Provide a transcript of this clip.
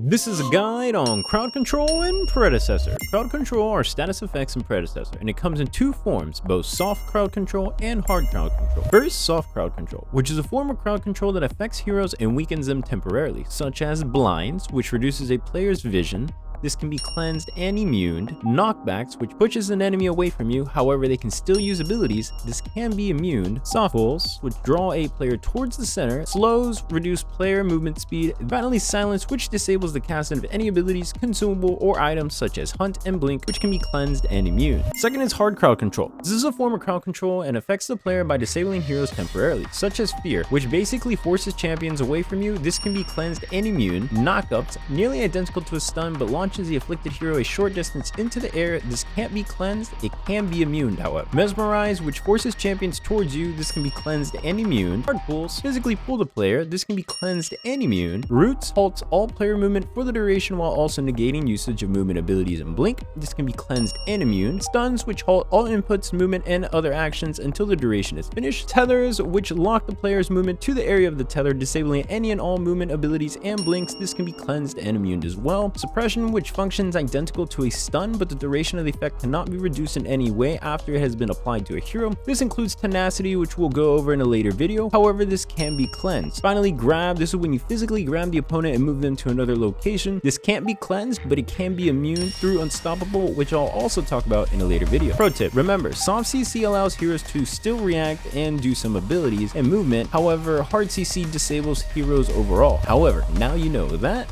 This is a guide on crowd control and Predecessor. Crowd control are status effects in Predecessor, and it comes in two forms, both soft crowd control and hard crowd control. First, soft crowd control, which is a form of crowd control that affects heroes and weakens them temporarily, such as blinds, which reduces a player's vision. This can be cleansed and immuned. Knockbacks, which pushes an enemy away from you, however they can still use abilities. This can be immuned. Soft pulls, which draw a player towards the center. Slows, reduce player movement speed. And finally, silence, which disables the casting of any abilities, consumable, or items such as hunt and blink, which can be cleansed and immune. Second is hard crowd control. This is a form of crowd control and affects the player by disabling heroes temporarily, such as fear, which basically forces champions away from you. This can be cleansed and immune. Knockups, nearly identical to a stun, but launches the afflicted hero a short distance into the air. This can't be cleansed, it can be immuned however. Mesmerize, which forces champions towards you. This can be cleansed and immune. Hard pulls, physically pull the player. This can be cleansed and immune. Roots, halts all player movement for the duration while also negating usage of movement abilities and blink. This can be cleansed and immune. Stuns, which halt all inputs, movement, and other actions until the duration is finished. Tethers, which lock the player's movement to the area of the tether, disabling any and all movement abilities and blinks. This can be cleansed and immuned as well. Suppression, which functions identical to a stun, but the duration of the effect cannot be reduced in any way after it has been applied to a hero. This includes tenacity, which we'll go over in a later video. However, this can be cleansed. Finally, grab. This is when you physically grab the opponent and move them to another location. This can't be cleansed, but it can be immune through Unstoppable, which I'll also talk about in a later video. Pro tip, remember, soft CC allows heroes to still react and do some abilities and movement. However, hard CC disables heroes overall. However, now you know that.